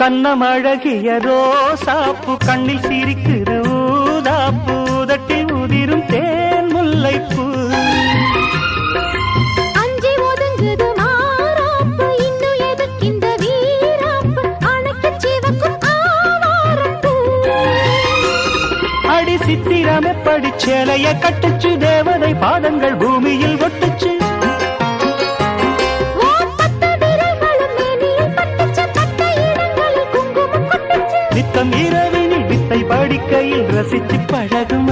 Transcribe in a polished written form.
கண்ணமழகிய ரோசாப்பு கண்ணில் சிரிக்கிற ஊதாப்பு உதட்டில் உதிரும் தேன் முல்லைப்பூ அஞ்சி ஒதுங்குது மாறாப்பு இன்னும் எதுக்கிந்த வீராப்பு அணைக்கு சிவக்கும் ஆவாரப்பூ அடி சித்திரமே படிச்சேலைய கட்டுச்சு தேவதை பாதங்கள் பூமியில் ஒட்டுச்சு நித்தம் இரவினில் வித்தை படிக்கையில் ரசிச்சு பழகும்